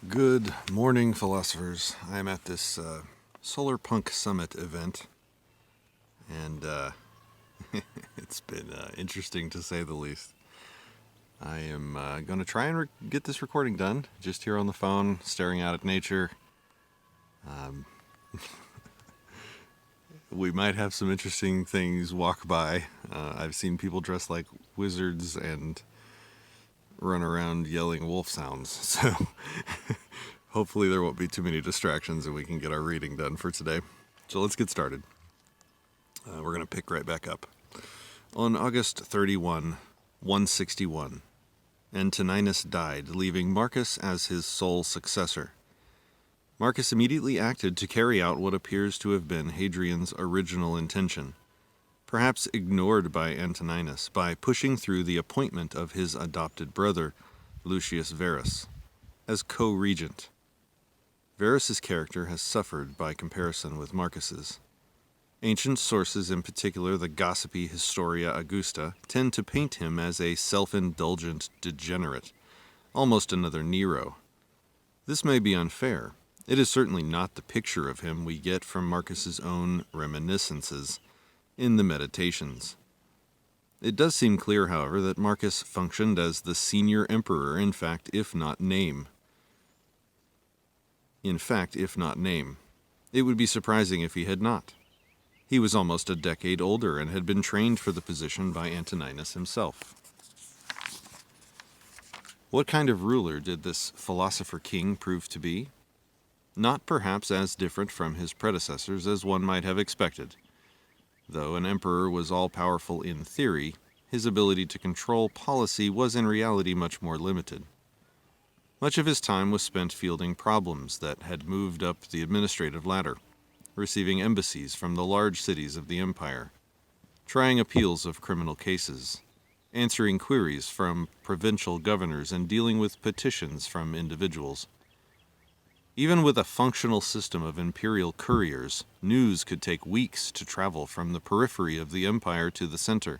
Good morning, philosophers. I'm at this Solar Punk Summit event, and it's been interesting to say the least. I am going to try and get this recording done, just here on the phone, staring out at nature. We might have some interesting things walk by. I've seen people dressed like wizards and run around yelling wolf sounds, so hopefully there won't be too many distractions and we can get our reading done for today. So let's get started. We're going to pick right back up. On August 31, 161, Antoninus died, leaving Marcus as his sole successor. Marcus immediately acted to carry out what appears to have been Hadrian's original intention, perhaps ignored by Antoninus, by pushing through the appointment of his adopted brother, Lucius Verus, as co-regent. Verus's character has suffered by comparison with Marcus's. Ancient sources, in particular the gossipy Historia Augusta, tend to paint him as a self-indulgent degenerate, almost another Nero. This may be unfair. It is certainly not the picture of him we get from Marcus's own reminiscences in the Meditations. It does seem clear, however, that Marcus functioned as the senior emperor, in fact, if not name. It would be surprising if he had not. He was almost a decade older and had been trained for the position by Antoninus himself. What kind of ruler did this philosopher king prove to be? Not perhaps as different from his predecessors as one might have expected. Though an emperor was all-powerful in theory, his ability to control policy was in reality much more limited. Much of his time was spent fielding problems that had moved up the administrative ladder, receiving embassies from the large cities of the empire, trying appeals of criminal cases, answering queries from provincial governors, and dealing with petitions from individuals. Even with a functional system of imperial couriers, news could take weeks to travel from the periphery of the empire to the center.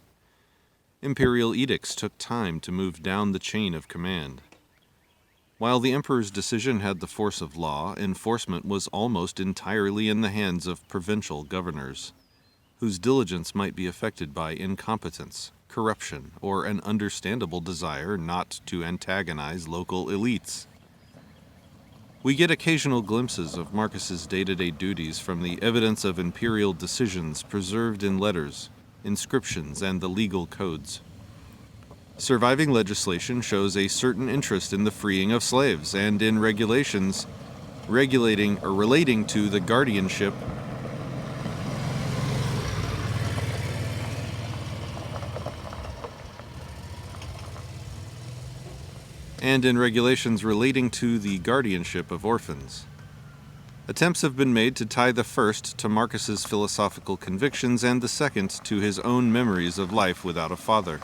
Imperial edicts took time to move down the chain of command. While the emperor's decision had the force of law, enforcement was almost entirely in the hands of provincial governors, whose diligence might be affected by incompetence, corruption, or an understandable desire not to antagonize local elites. We get occasional glimpses of Marcus's day-to-day duties from the evidence of imperial decisions preserved in letters, inscriptions, and the legal codes. Surviving legislation shows a certain interest in the freeing of slaves and in regulations regulating or relating to the guardianship of orphans. Attempts have been made to tie the first to Marcus's philosophical convictions and the second to his own memories of life without a father.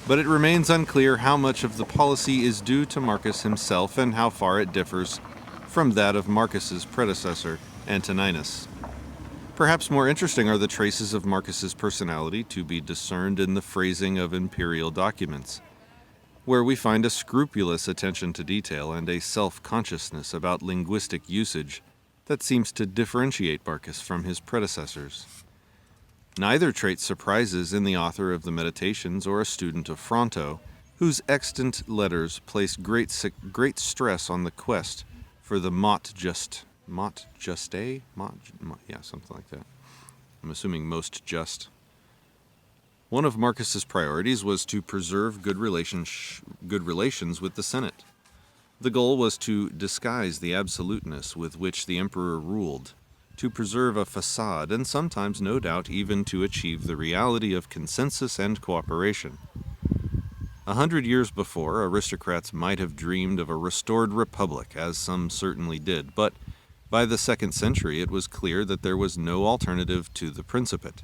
But it remains unclear how much of the policy is due to Marcus himself and how far it differs from that of Marcus's predecessor, Antoninus. Perhaps more interesting are the traces of Marcus's personality to be discerned in the phrasing of imperial documents, where we find a scrupulous attention to detail and a self-consciousness about linguistic usage that seems to differentiate Marcus from his predecessors. Neither trait surprises in the author of the Meditations or a student of Fronto, whose extant letters place great stress on the quest for the something like that. I'm assuming most just. One of Marcus's priorities was to preserve good relations with the Senate. The goal was to disguise the absoluteness with which the emperor ruled, to preserve a facade, and sometimes, no doubt, even to achieve the reality of consensus and cooperation. 100 years before, aristocrats might have dreamed of a restored republic, as some certainly did, but by the 2nd century it was clear that there was no alternative to the Principate.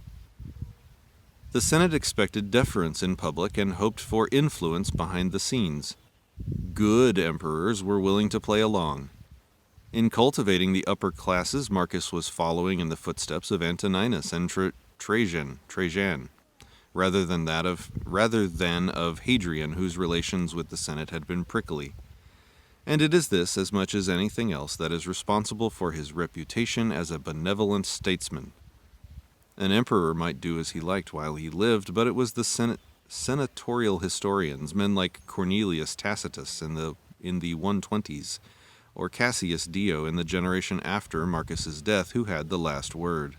The Senate expected deference in public and hoped for influence behind the scenes. Good emperors were willing to play along. In cultivating the upper classes, Marcus was following in the footsteps of Antoninus and Trajan, rather than of Hadrian, whose relations with the Senate had been prickly. And it is this, as much as anything else, that is responsible for his reputation as a benevolent statesman. An emperor might do as he liked while he lived, but it was the senatorial historians, men like Cornelius Tacitus in the 120s, or Cassius Dio in the generation after Marcus's death, who had the last word.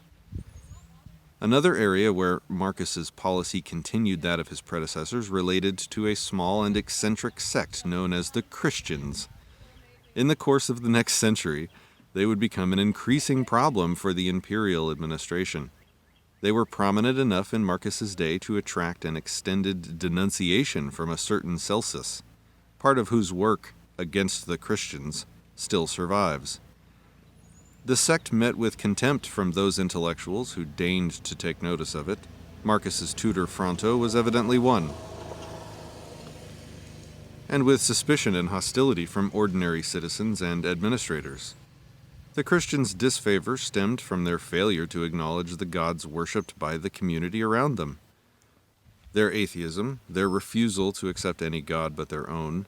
Another area where Marcus's policy continued that of his predecessors related to a small and eccentric sect known as the Christians. In the course of the next century, they would become an increasing problem for the imperial administration. They were prominent enough in Marcus's day to attract an extended denunciation from a certain Celsus, part of whose work against the Christians still survives. The sect met with contempt from those intellectuals who deigned to take notice of it. Marcus's tutor Fronto was evidently one, and with suspicion and hostility from ordinary citizens and administrators. The Christians' disfavor stemmed from their failure to acknowledge the gods worshipped by the community around them. Their atheism, their refusal to accept any god but their own,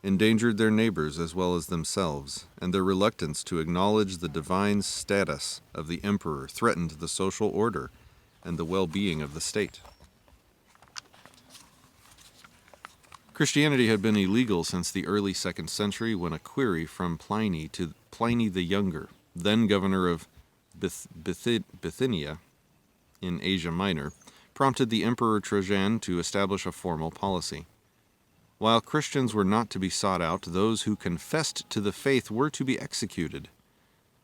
endangered their neighbors as well as themselves, and their reluctance to acknowledge the divine status of the emperor threatened the social order and the well-being of the state. Christianity had been illegal since the early 2nd century, when a query from Pliny the Younger, then governor of Bithynia in Asia Minor, prompted the Emperor Trajan to establish a formal policy. While Christians were not to be sought out, those who confessed to the faith were to be executed.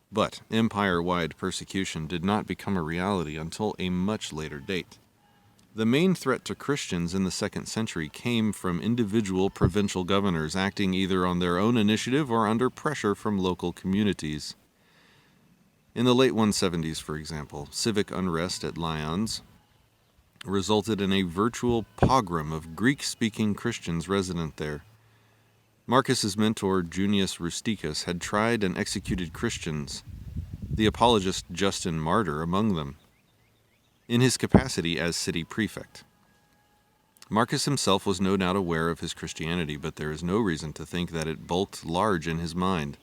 But empire-wide persecution did not become a reality until a much later date. The main threat to Christians in the 2nd century came from individual provincial governors acting either on their own initiative or under pressure from local communities. In the late 170s, for example, civic unrest at Lyons resulted in a virtual pogrom of Greek-speaking Christians resident there. Marcus's mentor, Junius Rusticus, had tried and executed Christians, the apologist Justin Martyr among them, in his capacity as city prefect. Marcus himself was no doubt aware of his Christianity, but there is no reason to think that it bulked large in his mind.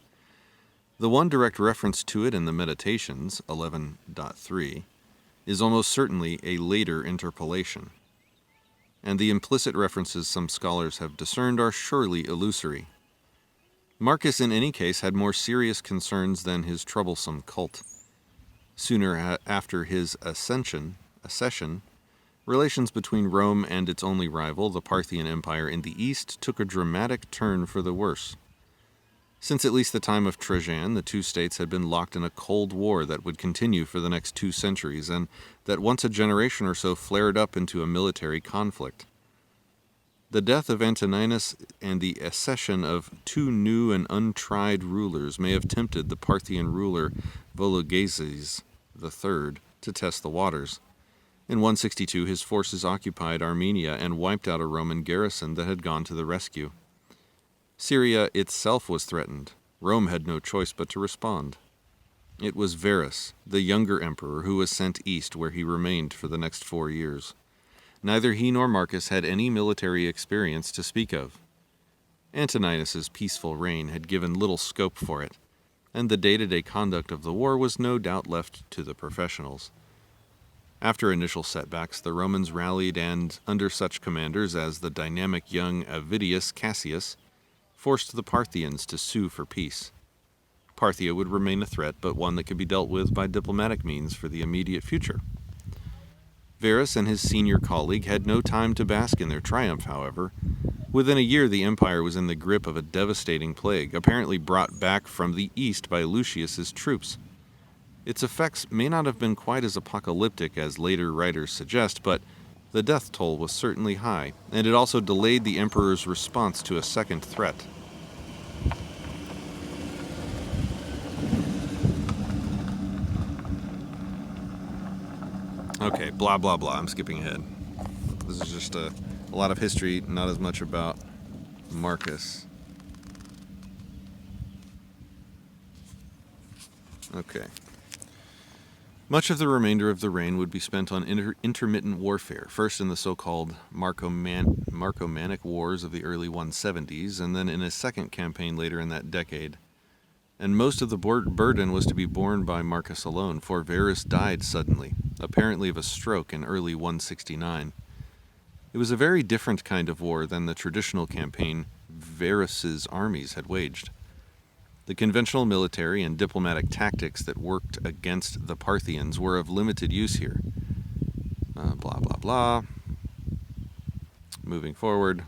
The one direct reference to it in the Meditations, 11.3, is almost certainly a later interpolation, and the implicit references some scholars have discerned are surely illusory. Marcus, in any case, had more serious concerns than his troublesome cult. Sooner after his accession, relations between Rome and its only rival, the Parthian Empire in the east, took a dramatic turn for the worse. Since at least the time of Trajan, the two states had been locked in a cold war that would continue for the next 2 centuries, and that once a generation or so flared up into a military conflict. The death of Antoninus and the accession of 2 new and untried rulers may have tempted the Parthian ruler Vologases III to test the waters. In 162, his forces occupied Armenia and wiped out a Roman garrison that had gone to the rescue. Syria itself was threatened. Rome had no choice but to respond. It was Verus, the younger emperor, who was sent east, where he remained for the next 4 years. Neither he nor Marcus had any military experience to speak of. Antoninus's peaceful reign had given little scope for it, and the day-to-day conduct of the war was no doubt left to the professionals. After initial setbacks, the Romans rallied, and, under such commanders as the dynamic young Avidius Cassius, forced the Parthians to sue for peace. Parthia would remain a threat, but one that could be dealt with by diplomatic means for the immediate future. Verus and his senior colleague had no time to bask in their triumph, however. Within a year, the empire was in the grip of a devastating plague, apparently brought back from the east by Lucius's troops. Its effects may not have been quite as apocalyptic as later writers suggest, but the death toll was certainly high, and it also delayed the emperor's response to a second threat. Okay, blah, blah, blah. I'm skipping ahead. This is just a lot of history, not as much about Marcus. Okay. Much of the remainder of the reign would be spent on intermittent warfare, first in the so-called Marcomannic Wars of the early 170s, and then in a second campaign later in that decade. And most of the burden was to be borne by Marcus alone, for Varus died suddenly, apparently of a stroke in early 169. It was a very different kind of war than the traditional campaign Varus's armies had waged. The conventional military and diplomatic tactics that worked against the Parthians were of limited use here. Blah, blah, blah. Moving forward.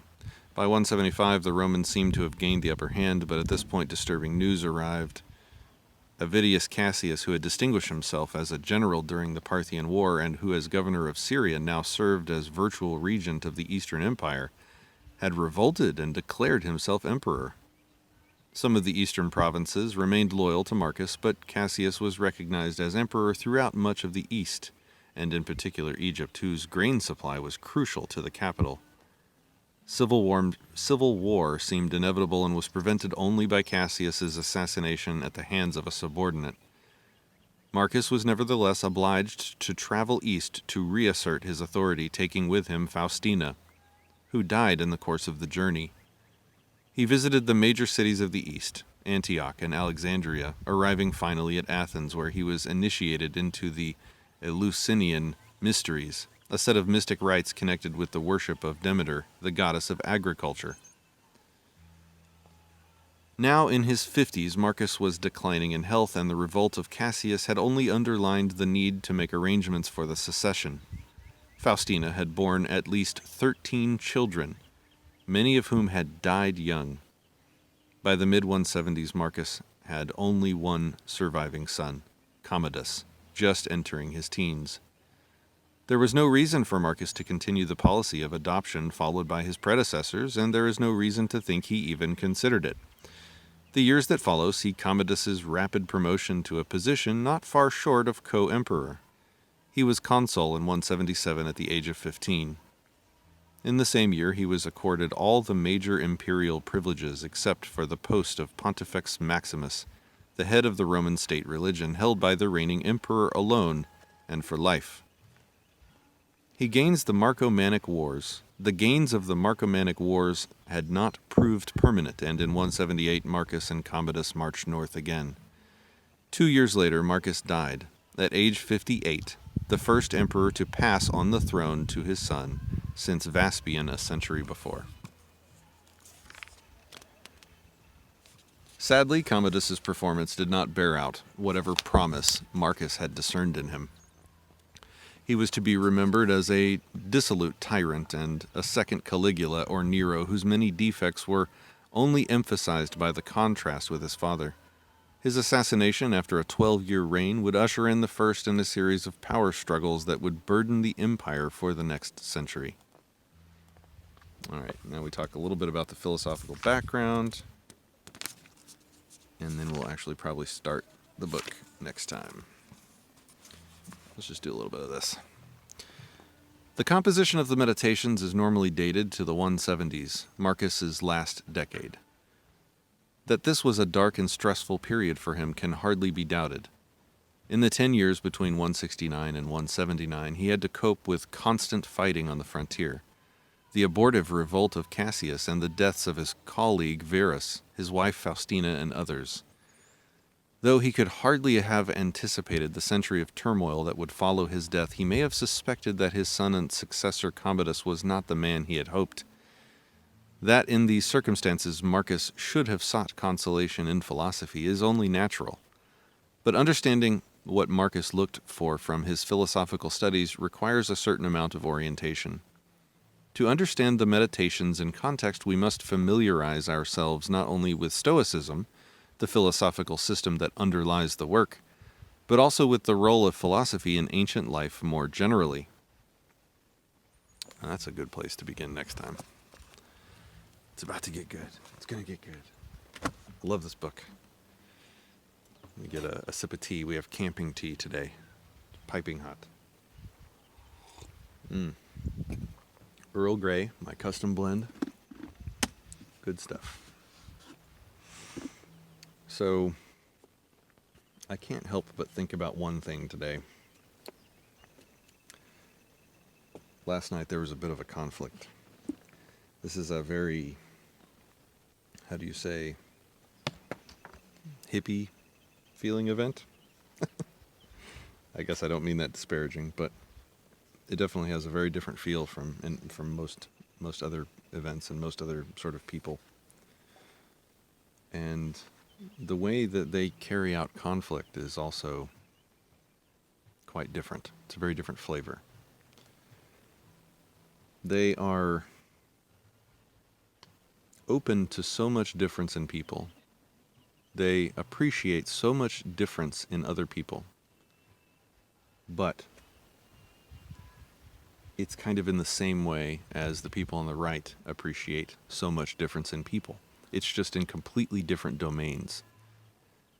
By 175, the Romans seemed to have gained the upper hand, but at this point disturbing news arrived. Avidius Cassius, who had distinguished himself as a general during the Parthian War and who as governor of Syria now served as virtual regent of the Eastern Empire, had revolted and declared himself emperor. Some of the eastern provinces remained loyal to Marcus, but Cassius was recognized as emperor throughout much of the east, and in particular Egypt, whose grain supply was crucial to the capital. Civil war seemed inevitable and was prevented only by Cassius's assassination at the hands of a subordinate. Marcus was nevertheless obliged to travel east to reassert his authority, taking with him Faustina, who died in the course of the journey. He visited the major cities of the east, Antioch and Alexandria, arriving finally at Athens, where he was initiated into the Eleusinian mysteries, a set of mystic rites connected with the worship of Demeter, the goddess of agriculture. Now in his 50s, Marcus was declining in health, and the revolt of Cassius had only underlined the need to make arrangements for the secession. Faustina had borne at least 13 children, many of whom had died young. By the mid-170s, Marcus had only one surviving son, Commodus, just entering his teens. There was no reason for Marcus to continue the policy of adoption followed by his predecessors, and there is no reason to think he even considered it. The years that follow see Commodus's rapid promotion to a position not far short of co-emperor. He was consul in 177 at the age of 15. In the same year, he was accorded all the major imperial privileges except for the post of Pontifex Maximus, the head of the Roman state religion, held by the reigning emperor alone and for life. He gains the Marcomannic Wars. The gains of the Marcomannic Wars had not proved permanent, and in 178 Marcus and Commodus marched north again. 2 years later, Marcus died, at age 58, the first emperor to pass on the throne to his son since Vespasian a century before. Sadly, Commodus's performance did not bear out whatever promise Marcus had discerned in him. He was to be remembered as a dissolute tyrant and a second Caligula or Nero whose many defects were only emphasized by the contrast with his father. His assassination after a 12-year reign would usher in the first in a series of power struggles that would burden the empire for the next century. All right, now we talk a little bit about the philosophical background, and then we'll actually probably start the book next time. Let's just do a little bit of this. The composition of the Meditations is normally dated to the 170s, Marcus's last decade. That this was a dark and stressful period for him can hardly be doubted. In the 10 years between 169 and 179, he had to cope with constant fighting on the frontier, the abortive revolt of Cassius, and the deaths of his colleague Varus, his wife Faustina, and others. Though he could hardly have anticipated the century of turmoil that would follow his death, he may have suspected that his son and successor Commodus was not the man he had hoped. That in these circumstances Marcus should have sought consolation in philosophy is only natural. But understanding what Marcus looked for from his philosophical studies requires a certain amount of orientation. To understand the Meditations in context, we must familiarize ourselves not only with Stoicism, the philosophical system that underlies the work, but also with the role of philosophy in ancient life more generally. That's a good place to begin next time. It's about to get good. It's going to get good. I love this book. Let me get a sip of tea. We have camping tea today. Piping hot. Earl Grey, my custom blend. Good stuff. So, I can't help but think about one thing today. last night there was a bit of a conflict. This is a very, how do you say, hippie feeling event. I guess I don't mean that disparaging, but it definitely has a very different feel from most other events and most other sort of people. And the way that they carry out conflict is also quite different. It's a very different flavor. They are open to so much difference in people. They appreciate so much difference in other people. But it's kind of in the same way as the people on the right appreciate so much difference in people. It's just in completely different domains.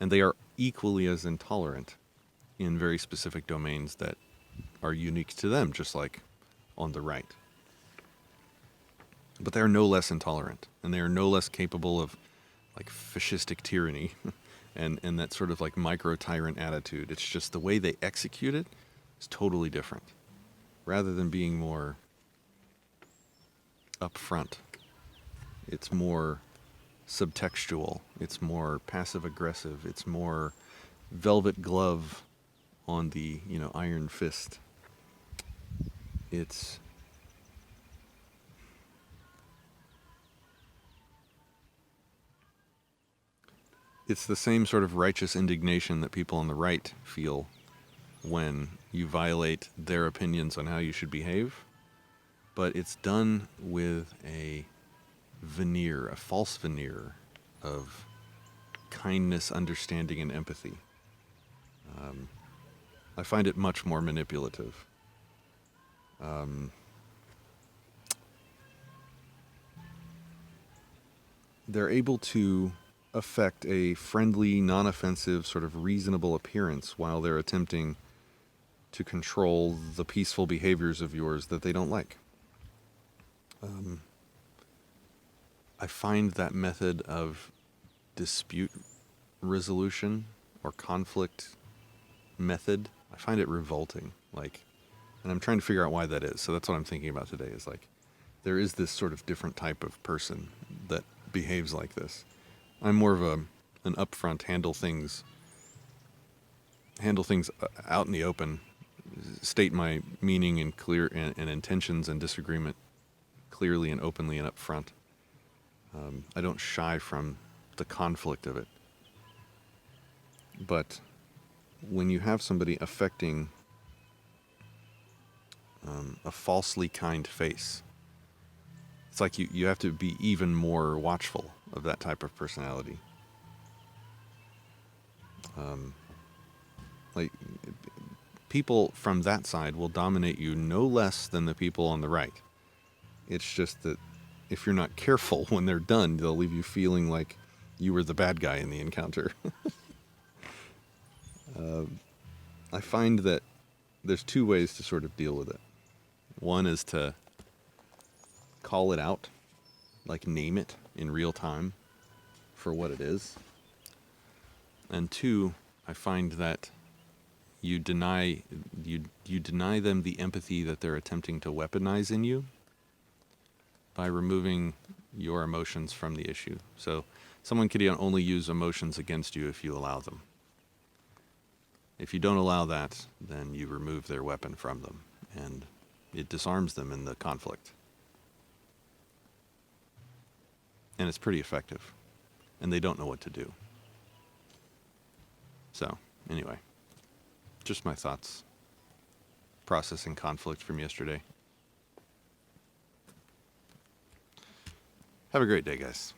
And they are equally as intolerant in very specific domains that are unique to them, just like on the right. But they are no less intolerant, and they are no less capable of like fascistic tyranny and that sort of like micro-tyrant attitude. It's just the way they execute it is totally different. Rather than being more upfront, it's more subtextual, it's more passive-aggressive, it's more velvet glove on the, iron fist. It's the same sort of righteous indignation that people on the right feel when you violate their opinions on how you should behave, but it's done with a veneer, a false veneer of kindness, understanding, and empathy. I find it much more manipulative. They're able to affect a friendly, non-offensive, sort of reasonable appearance while they're attempting to control the peaceful behaviors of yours that they don't like. I find that method of dispute resolution or conflict method, I find it revolting. And I'm trying to figure out why that is. So that's what I'm thinking about today is there is this sort of different type of person that behaves like this. I'm more of an upfront, handle things out in the open, state my meaning and clear and intentions and disagreement clearly and openly and upfront. I don't shy from the conflict of it. But when you have somebody affecting a falsely kind face, it's like you have to be even more watchful of that type of personality. People from that side will dominate you no less than the people on the right. It's just that if you're not careful, when they're done, they'll leave you feeling like you were the bad guy in the encounter. I find that there's two ways to sort of deal with it. One is to call it out, name it in real time for what it is. And two, I find that you deny them the empathy that they're attempting to weaponize in you by removing your emotions from the issue. So someone could only use emotions against you if you allow them. If you don't allow that, then you remove their weapon from them, and it disarms them in the conflict. And it's pretty effective, and they don't know what to do. So, anyway, just my thoughts. Processing conflict from yesterday. Have a great day, guys.